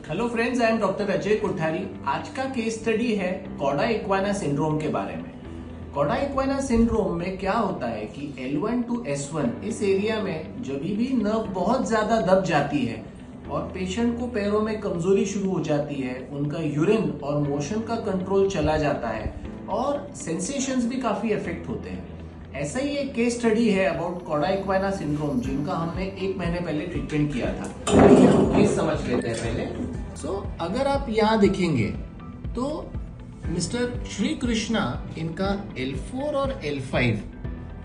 Hello friends, I am doctor Ajay Kothari. आज का case study है कॉडा इक्वाना सिंड्रोम के बारे में। कॉडा इक्वाना सिंड्रोम में क्या होता है कि L1 to S1 इस एरिया में जब भी नर्व बहुत ज्यादा दब जाती है और पेशेंट को पैरों में कमजोरी शुरू हो जाती है, उनका यूरिन और मोशन का कंट्रोल चला जाता है और सेंसेशंस भी काफी इफेक्ट होते हैं। ऐसा ही एक केस स्टडी है अबाउट कॉडा इक्वाना सिंड्रोम, जिनका हमने 1 महीने पहले ट्रीटमेंट किया था। प्लीज समझ लेते हैं पहले। अगर आप यहाँ देखेंगे तो मिस्टर श्री कृष्णा, इनका L4 और L5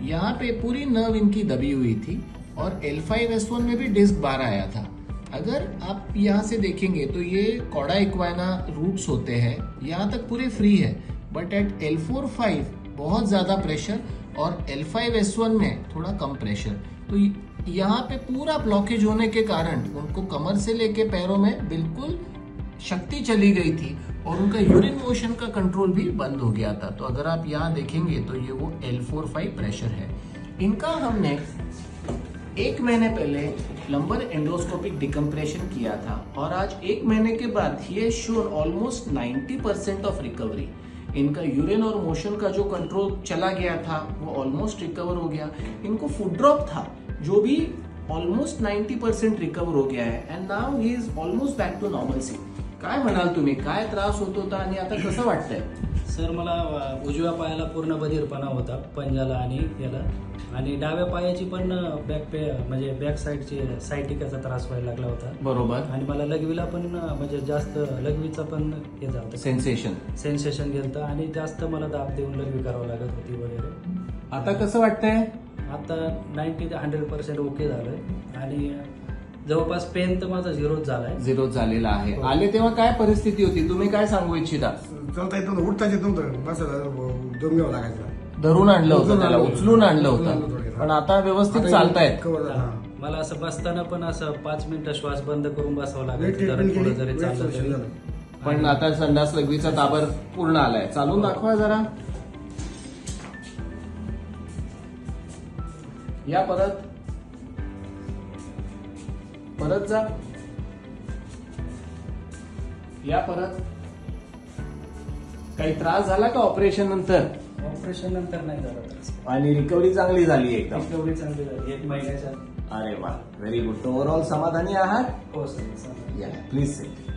यहाँ पे पूरी नर्व इनकी दबी हुई थी और L5S1 में भी डिस्क बाहर आया था। अगर आप यहाँ से देखेंगे तो ये कॉडा इक्वाना रूट्स होते हैं, यहाँ तक पूरे फ्री है, बट एट L4-5 बहुत ज्यादा प्रेशर और L5S1 में थोड़ा कम प्रेशर। तो यहाँ पे पूरा ब्लॉकेज होने के कारण उनको कमर से लेके पैरों में बिल्कुल शक्ति चली गई थी और उनका यूरिन मोशन का कंट्रोल भी बंद हो गया था। तो अगर आप यहाँ देखेंगे तो ये वो L4-5 प्रेशर है। इनका हमने 1 महीने पहले लंबर एंडोस्कोपिक डिकम्प्रेशन किया था और आज 1 महीने के बाद ये शोन ऑलमोस्ट 90% ऑफ रिकवरी। इनका यूरिन और मोशन का जो कंट्रोल चला गया था वो ऑलमोस्ट रिकवर हो गया। इनको फूड ड्रॉप था जो भी ऑलमोस्ट 90% रिकवर हो गया है and now he is almost back to normalcy. काय म्हणाल तुम्ही, काय त्रास होत होता आणि आता कसं वाटतंय? सर, मला उजव्या पायाला पूर्ण बधीरपणा होता, पंजाला आणि याला, आणि डाव्या पायाची पण म्हणजे बॅक साईडची सायटिकाचा त्रास व्हायला लागला होता। बरोबर। आणि मला लघवीला पण म्हणजे जास्त लघवीचा पण हे झालं, सेन्सेशन गेलं आणि जास्त मला दाब देऊन लघवी करावं लागत होती वगैरे। आता कसं वाटतंय? आता 90 ते 100% ओके झालंय आणि जवळपास पेन तर माझा झिरो झालेला आहे। आले तेव्हा काय परिस्थिती होती, तुम्ही काय सांगू इच्छिता? चालता येत नव्हतं, उठता येत नव्हतं, बसायला दम घ्यावं लागायचं। धरून आणलं होतं त्याला, उचलून आणलं होतं, पण आता व्यवस्थित चालतायत। मला असं बसताना पण असं 5 मिनिटं श्वास बंद करून बसावं लागायचं, थोडं जरी चाललं तरी। पण आता संडास लघवीचा ताबर पूर्ण आलाय। चालून दाखवा जरा। या परत जा, या परत। काही त्रास झाला का ऑपरेशन नंतर? ऑपरेशन नंतर नाही झाला आणि रिकव्हरी चांगली झाली एकदम? रिकव्हरी चांगली झाली 1 महिन्याच्या। अरे वा, व्हेरी गुड। ओव्हरऑल समाधानी आहात? हो सर। या प्लीज सिट।